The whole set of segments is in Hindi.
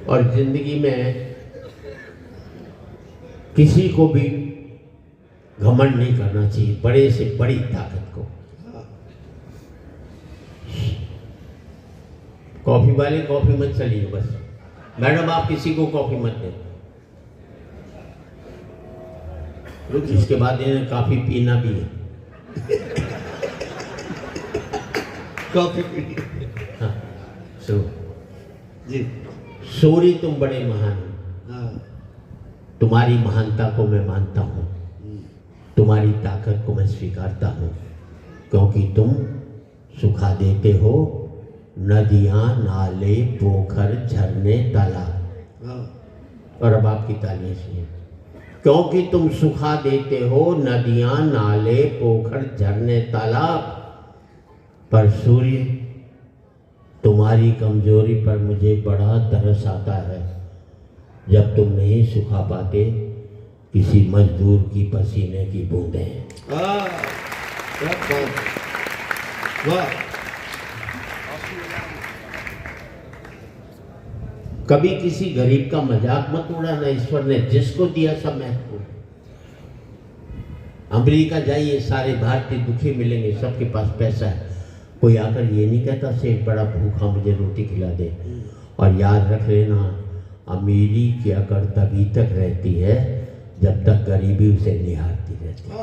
और जिंदगी में किसी को भी घमंड नहीं करना चाहिए, बड़े से बड़ी ताकत को। कॉफी वाले कॉफी मत चलिए बस, मैडम आप किसी को कॉफी मत दें। इसके बाद इन्हें काफी पीना भी है। कॉफी पीनी। हाँ, सो जी सूरी तुम बड़े महान हो। हाँ। तुम्हारी महानता को मैं मानता हूँ, तुम्हारी ताकत को मैं स्वीकारता हूँ, क्योंकि तुम सुखा देते हो नदियाँ, नाले, पोखर, झरने, तालाब। हाँ। और अब आपकी तालियां सुनिए। क्योंकि तुम सुखा देते हो नदियाँ, नाले, पोखर, झरने, तालाब, पर सूर्य तुम्हारी कमजोरी पर मुझे बड़ा तरस आता है जब तुम नहीं सुखा पाते किसी मजदूर की पसीने की बूंदें। वाह। कभी किसी गरीब का मजाक मत उड़ाना, ईश्वर ने जिसको दिया सब महत्वपूर्ण। अमेरिका जाइए, सारे भारतीय दुखी मिलेंगे, सबके पास पैसा है, कोई आकर ये नहीं कहता सेठ बड़ा भूखा मुझे रोटी खिला दे। और याद रख लेना, अमीरी की अकड़ तभी तक रहती है जब तक गरीबी उसे निहारती रहती है।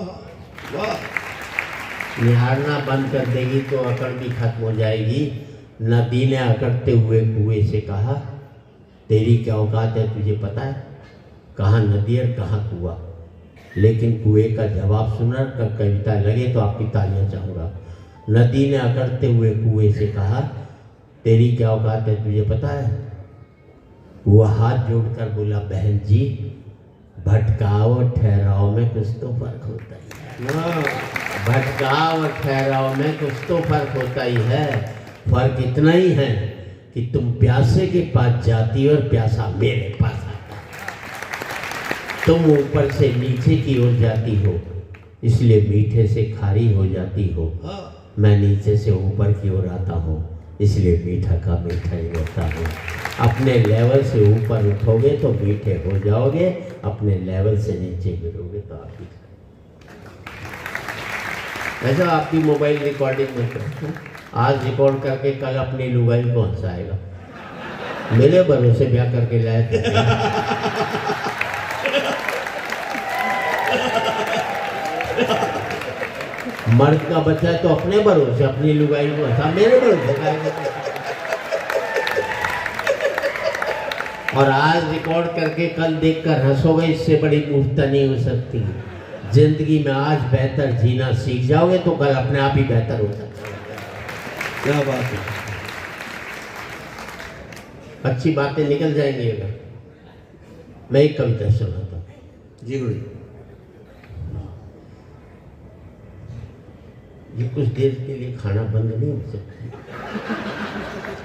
निहारना बंद कर देगी तो अकड़ भी खत्म हो जाएगी। नदी ने अकड़ते हुए कुएं से कहा, तेरी क्या औकात है, तुझे पता है कहाँ नदी और कहाँ कुआं? लेकिन कुएं का जवाब सुनकर कविता लगे तो आपकी तालियां चाहूँगा। नदी ने अकड़ते हुए कुएं से कहा, तेरी क्या औकात है, तुझे पता है? वह हाथ जोड़कर बोला, बहन जी भटकाव और ठहराव में कुछ तो फर्क होता ही है। भटकाव और ठहराव में कुछ तो फर्क होता ही है। फर्क इतना ही है कि तुम प्यासे के पास जाती और प्यासा मेरे पास आता। तुम ऊपर से नीचे की ओर जाती हो, इसलिए मीठे से खारी हो जाती हो। मैं नीचे से ऊपर की ओर आता हूँ, इसलिए मीठा का मीठा ही होता हूँ। अपने लेवल से ऊपर उठोगे तो मीठे हो जाओगे, अपने लेवल से नीचे गिरोगे तो आप भी। ऐसा आपकी मोबाइल रिकॉर्डिंग में करते हैं, आज रिकॉर्ड करके कल अपनी लुगाई को हंसाएगा। मेरे भरोसे ब्याह करके लाया मर्द का बच्चा है तो अपने भरोसे अपनी लुगाई को हंसा, मेरे भरोसे। और आज रिकॉर्ड करके कल देखकर हंसोगे, इससे बड़ी मूर्खता नहीं हो सकती। जिंदगी में आज बेहतर जीना सीख जाओगे तो कल अपने आप ही बेहतर हो सकता है। क्या बात है। अच्छी बातें निकल जाएंगी। अगर मैं एक कविता सुनाता हूँ जी गुरु। ये कुछ देर के लिए खाना बंद नहीं हो सकता।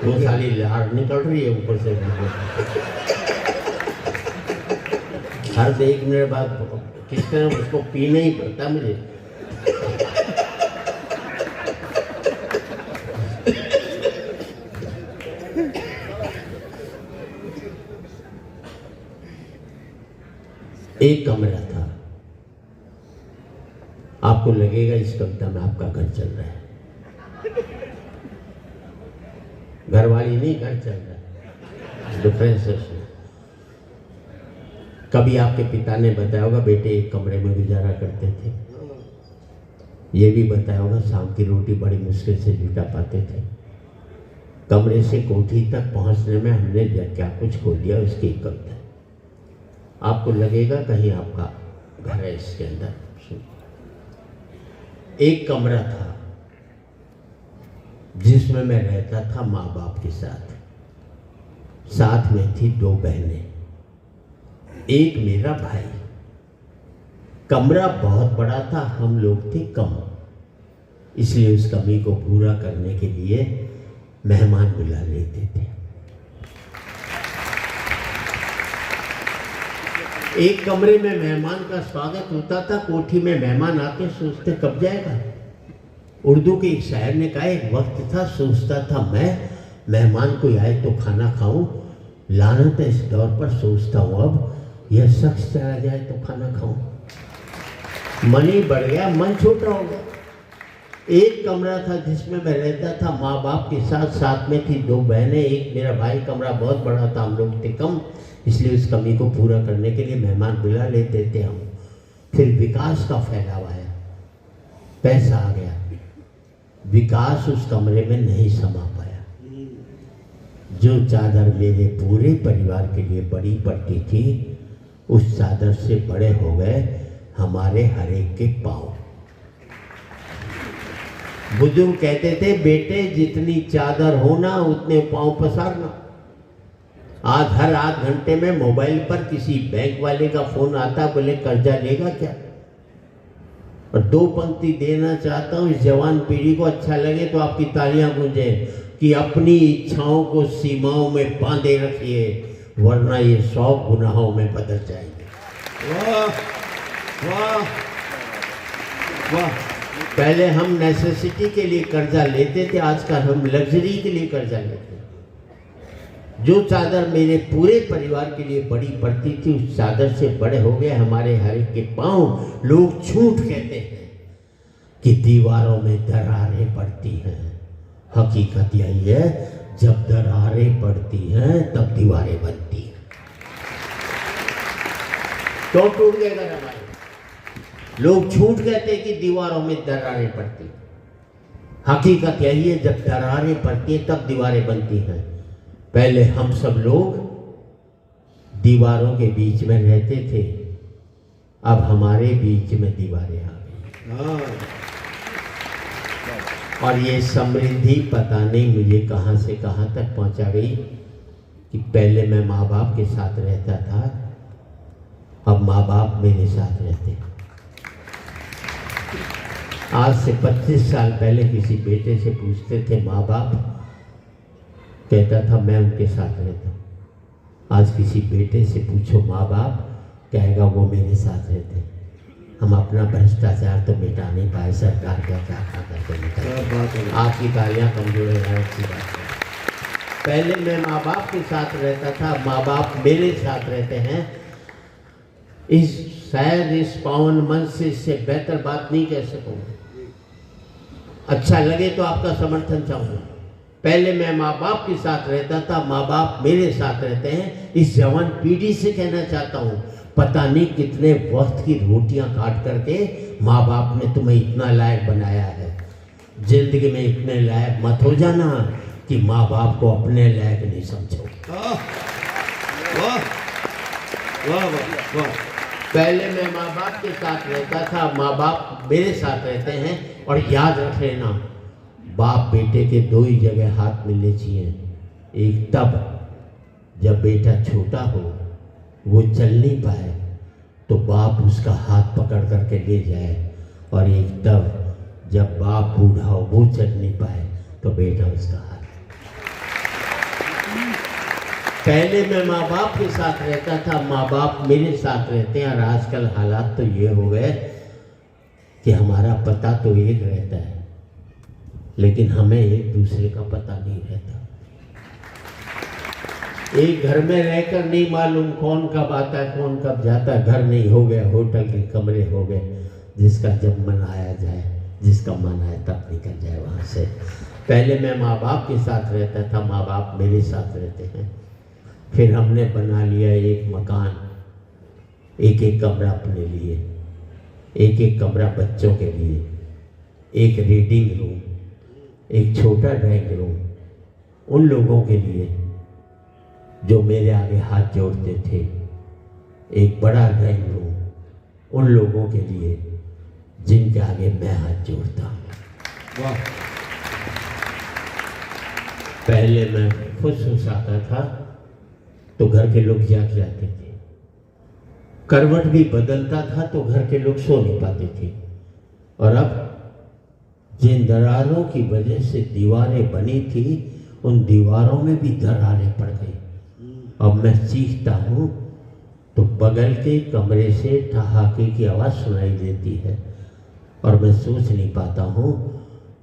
वो साली लार निकल रही है ऊपर से। हर एक मिनट बाद किस तरह उसको पीना ही पड़ता मुझे। एक कमरा था। आपको लगेगा इस कविता में आपका घर चल रहा है। घरवाली नहीं, घर चल रहा है। डिफरेंस है। कभी आपके पिता ने बताया होगा बेटे एक कमरे में गुजारा करते थे। ये भी बताया होगा शाम की रोटी बड़ी मुश्किल से जुटा पाते थे। कमरे से कोठी तक पहुंचने में हमने क्या कुछ खो दिया, उसकी एक कविता। आपको लगेगा कहीं आपका घर है इसके अंदर। एक कमरा था जिसमें मैं रहता था माँ बाप के साथ। साथ में थी 2 बहनें, एक मेरा भाई। कमरा बहुत बड़ा था, हम लोग थे कम, इसलिए उस कमी को पूरा करने के लिए मेहमान बुला लेते थे। एक कमरे में मेहमान का स्वागत होता था। कोठी में मेहमान आते सोचते कब जाएगा। उर्दू के एक शायर ने कहा, एक वक्त था सोचता था मैं मेहमान कोई आए तो खाना खाऊं, लानत है इस दौर पर। सोचता हूँ अब यह शख्स चला जाए तो खाना खाऊं। मन ही बढ़ गया, मन छोटा हो गया। एक कमरा था जिसमें मैं रहता था माँ बाप के साथ, साथ में थी 2 बहनें, एक मेरा भाई। कमरा बहुत बड़ा था, हम लोग थे कम, इसलिए उस कमी को पूरा करने के लिए मेहमान बुला लेते थे हम। फिर विकास का फैलाव आया, पैसा आ गया, विकास उस कमरे में नहीं समा पाया। जो चादर मेरे पूरे परिवार के लिए बड़ी पड़ती थी, उस चादर से बड़े हो गए हमारे हर एक के पाँव। बुजुर्ग कहते थे, बेटे जितनी चादर होना उतने पाँव पसारना। आज हर आध घंटे में मोबाइल पर किसी बैंक वाले का फोन आता, बोले कर्जा लेगा क्या। और 2 पंक्ति देना चाहता हूँ, इस जवान पीढ़ी को अच्छा लगे तो आपकी तालियां गूंजे कि अपनी इच्छाओं को सीमाओं में बांधे रखिए, वरना ये 100 गुनाहों में बदल जाएंगे। वाह वाह वाह। पहले हम नेसेसिटी के लिए कर्जा लेते थे, आजकल हम लग्जरी के लिए कर्जा लेते हैं। जो चादर मेरे पूरे परिवार के लिए बड़ी पड़ती थी, उस चादर से बड़े हो गए हमारे हर एक के पाँव। लोग झूठ कहते हैं कि दीवारों में दरारें पड़ती हैं। हकीकत यही है, जब दरारें पड़ती हैं तब दीवारें बनती हैं। तो टूट गए घर हमारे। लोग झूठ कहते हैं कि दीवारों में दरारें पड़ती हैं। हकीकत यही है, जब दरारें पड़ती हैं तब दीवारें बनती हैं। पहले हम सब लोग दीवारों के बीच में रहते थे, अब हमारे बीच में दीवारें आ गई। और ये समृद्धि पता नहीं मुझे कहां से कहां तक पहुंचा गई कि पहले मैं माँ बाप के साथ रहता था, अब माँ बाप मेरे साथ रहते हैं। आज से 25 साल पहले किसी बेटे से पूछते थे माँ बाप, कहता था मैं उनके साथ रहता हूँ। आज किसी बेटे से पूछो माँ बाप, कहेगा वो मेरे साथ रहते हैं। हम अपना भ्रष्टाचार तो मिटा नहीं पाए, सरकार क्या क्या करके मिटाए। आपकी तालियां कमजोर है, अच्छी बात है। पहले मैं माँ बाप के साथ रहता था, माँ बाप मेरे साथ रहते हैं। शायद इस पावन मंच से इससे बेहतर बात नहीं कह सकूँगा। अच्छा लगे तो आपका समर्थन चाहूँगा। पहले मैं माँ बाप के साथ रहता था, माँ बाप मेरे साथ रहते हैं। इस जवान पीढ़ी से कहना चाहता हूँ, पता नहीं कितने वक्त की रोटियां काट करके माँ बाप ने तुम्हें इतना लायक बनाया है। जिंदगी में इतने लायक मत हो जाना कि माँ बाप को अपने लायक नहीं समझो। वाह वाह वाह वाह। पहले मैं माँ बाप के साथ रहता था, माँ बाप मेरे साथ रहते हैं। और याद रख लेना, बाप बेटे के 2 ही जगह हाथ मिलने चाहिए। एक तब जब बेटा छोटा हो, वो चल नहीं पाए, तो बाप उसका हाथ पकड़ करके ले जाए। और एक तब जब बाप बूढ़ा हो, वो चल नहीं पाए, तो बेटा उसका हाथ। पहले मैं माँ बाप के साथ रहता था, माँ बाप मेरे साथ रहते हैं। और आजकल हालात तो ये हो गए कि हमारा पता तो एक रहता है, लेकिन हमें एक दूसरे का पता नहीं रहता। एक घर में रहकर नहीं मालूम कौन कब आता है, कौन कब जाता है। घर नहीं हो गया, होटल के कमरे हो गए। जिसका जब मन आया जाए, जिसका मन आए तब निकल जाए वहाँ से। पहले मैं माँ बाप के साथ रहता था, माँ बाप मेरे साथ रहते हैं। फिर हमने बना लिया एक मकान, एक एक कमरा अपने लिए, एक एक कमरा बच्चों के लिए, एक रीडिंग रूम, एक छोटा ड्राइंग रूम उन लोगों के लिए जो मेरे आगे हाथ जोड़ते थे, एक बड़ा ड्राइंग रूम उन लोगों के लिए जिनके आगे मैं हाथ जोड़ता हूँ। वाह। पहले मैं फुस आता था तो घर के लोग जाग जाते थे। करवट भी बदलता था तो घर के लोग सो नहीं पाते थे। और अब जिन दरारों की वजह से दीवारें बनी थी, उन दीवारों में भी दरारें पड़ गई। अब मैं चीखता हूँ तो बगल के कमरे से ठहाके की आवाज़ सुनाई देती है। और मैं सोच नहीं पाता हूँ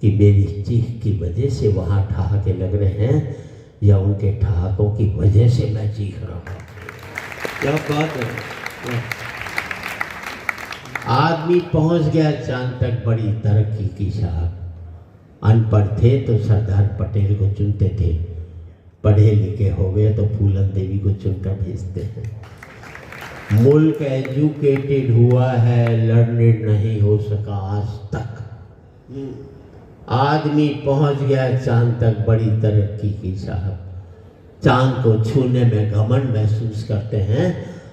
कि मेरी चीख की वजह से वहाँ ठहाके लग रहे हैं या उनके ठहाकों की वजह से मैं चीख रहा हूँ। क्या बात है। वाह, आदमी पहुंच गया चांद तक बड़ी तरक्की की शाख। अनपढ़ थे तो सरदार पटेल को चुनते थे, पढ़े लिखे हो गए तो फूलन देवी को चुनकर भेजते हैं। मुल्क एजुकेटेड हुआ है, लर्नेड नहीं हो सका आज तक। आदमी पहुंच गया चांद तक बड़ी तरक्की की शाख। चांद को छूने में घमंड महसूस करते हैं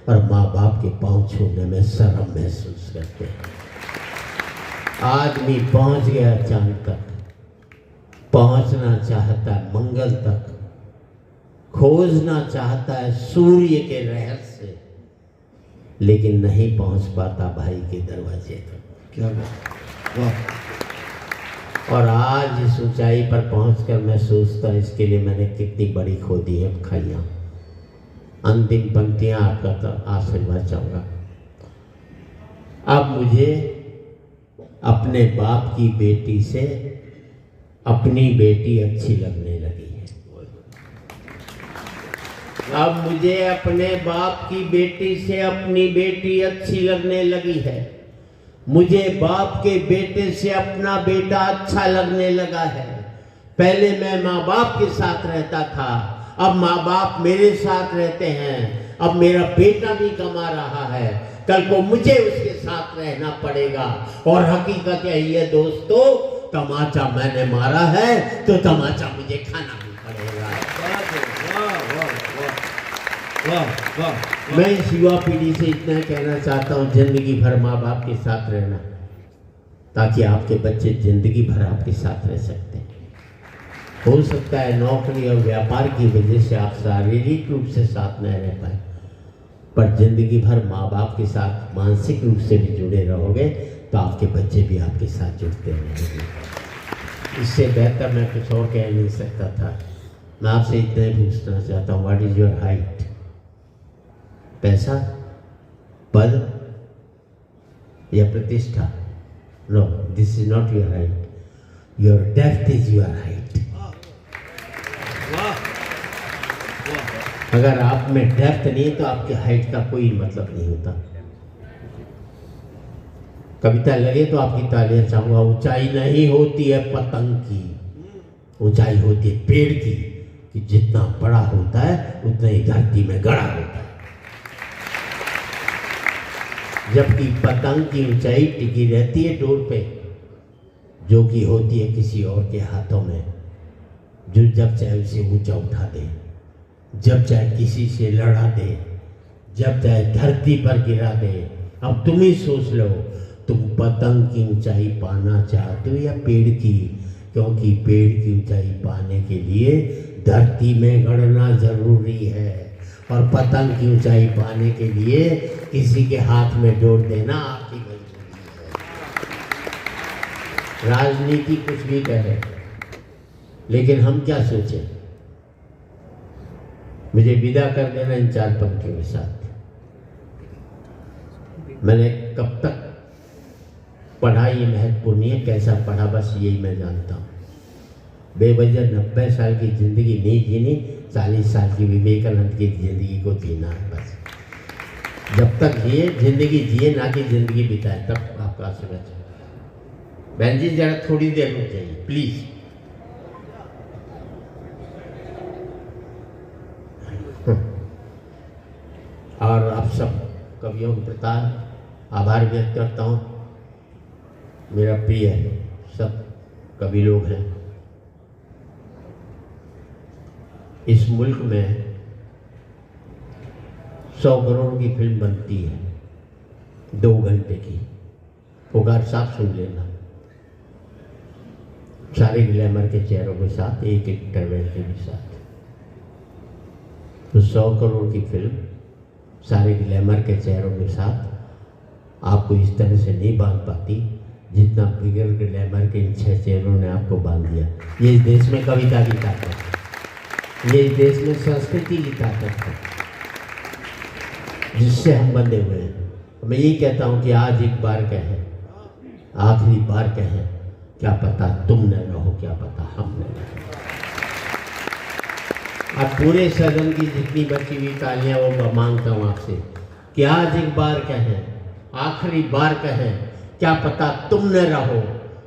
और माँ बाप के पांव छूने में शर्म महसूस करते हैं। आदमी पहुंच गया चांद तक, पहुंचना चाहता है मंगल तक, खोजना चाहता है सूर्य के रहस्य, लेकिन नहीं पहुंच पाता भाई के दरवाजे तक। क्या बात। वाह, और आज इस ऊंचाई पर पहुंचकर मैं सोचता हूं इसके लिए मैंने कितनी बड़ी खो दी है खाइयाँ। अंतिम पंक्तियां आपका तो आशीर्वाद चाहूँगा। अब मुझे अपने बाप की बेटी से अपनी बेटी अच्छी लगने लगी है। अब मुझे अपने बाप की बेटी से अपनी बेटी अच्छी लगने लगी है। मुझे बाप के बेटे से अपना बेटा अच्छा लगने लगा है। पहले मैं माँ बाप के साथ रहता था, अब माँ बाप मेरे साथ रहते हैं। अब मेरा बेटा भी कमा रहा है, कल को मुझे उसके साथ रहना पड़ेगा। और हकीकत यही है दोस्तों, तमाचा मैंने मारा है तो तमाचा मुझे खाना भी पड़ेगा। वाह, वाह। मैं इस युवा पीढ़ी से इतना कहना चाहता हूँ, जिंदगी भर माँ बाप के साथ रहना, ताकि आपके बच्चे जिंदगी भर आपके साथ रह सकते हैं। हो सकता है नौकरी और व्यापार की वजह से आप शारीरिक रूप से साथ न रह पाए, पर जिंदगी भर माँ बाप के साथ मानसिक रूप से भी जुड़े रहोगे तो आपके बच्चे भी आपके साथ जुड़ते रहेंगे। इससे बेहतर मैं कुछ और कह नहीं सकता था। मैं आपसे इतना ही पूछना चाहता हूँ, व्हाट इज योर हाइट? पैसा, पद या प्रतिष्ठा? No, this is not your height, your depth is your height. अगर आप में डेप्थ नहीं है तो आपके हाइट का कोई मतलब नहीं होता। कविता लगे तो आपकी तालियां चाहूंगा। ऊंचाई नहीं होती है पतंग की, ऊंचाई होती है पेड़ की, कि जितना बड़ा होता है उतना ही धरती में गड़ा होता है। जबकि पतंग की ऊंचाई टिकी रहती है डोर पे, जो कि होती है किसी और के हाथों में, जो जब चाहे उसे ऊंचा उठा दे, जब चाहे किसी से लड़ा दे, जब चाहे धरती पर गिरा दे। अब तुम ही सोच लो, तुम पतंग की ऊंचाई पाना चाहते हो या पेड़ की? क्योंकि पेड़ की ऊंचाई पाने के लिए धरती में गड़ना जरूरी है, और पतंग की ऊंचाई पाने के लिए किसी के हाथ में डोर देना आपकी मजबूरी है। राजनीति कुछ भी कहे, लेकिन हम क्या सोचें? मुझे विदा कर देना इन 4 पंक्तियों के साथ। मैंने कब तक पढ़ा ये महत्वपूर्ण नहीं है, कैसा पढ़ा बस यही मैं जानता हूँ। बेवजह 90 साल की जिंदगी नहीं जीनी, 40 साल की विवेकानंद की जिंदगी को जीना है बस। जब तक जिए जिंदगी जिए, ना कि जिंदगी बिताए, तब आपका आशीर्वाद। बहन जी जरा थोड़ी देर रुक जाइए प्लीज। और आप सब कवियों के प्रति आभार व्यक्त करता हूँ। मेरा प्रिय सब कवि लोग हैं। इस मुल्क में 100 करोड़ की फिल्म बनती है 2 घंटे की। पुकार साहब सुन लेना, सारे ग्लैमर के चेहरों के साथ, एक इंटरवल के भी साथ। तो 100 करोड़ की फिल्म सारे ग्लैमर के चेहरों के साथ आपको इस तरह से नहीं बांध पाती जितना बिगर ग्लैमर के इन 6 चेहरों ने आपको बांध दिया। ये इस देश में कविता की ताकत है, ये इस देश में संस्कृति की ताकत है, जिससे हम बंधे हुए हैं। मैं यही कहता हूँ कि आज एक बार कहें, आखिरी बार कहें, क्या पता तुम न रहो, क्या पता हम न रहो। और पूरे सदन की जितनी बची हुई तालियां वो मैं मांगता हूँ आपसे कि आज एक बार कहें, आखिरी बार कहें, क्या पता तुम न रहो,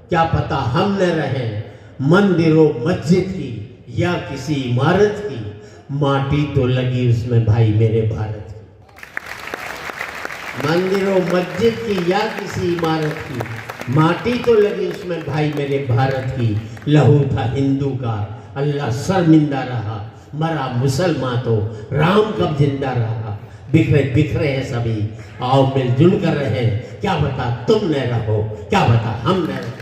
क्या पता हम न रहें, मंदिरों मस्जिद की या किसी इमारत की, माटी तो लगी उसमें भाई मेरे भारत की। मंदिरों मस्जिद की या किसी इमारत की, माटी तो लगी उसमें भाई मेरे भारत की। लहू था हिंदू का, अल्लाह शर्मिंदा रहा, मरा मुसलमान तो राम कब जिंदा रहा। बिखरे बिखरे हैं सभी, आओ मिलजुल कर रहे, क्या बता तुम न रहो, क्या बता हम न रहो।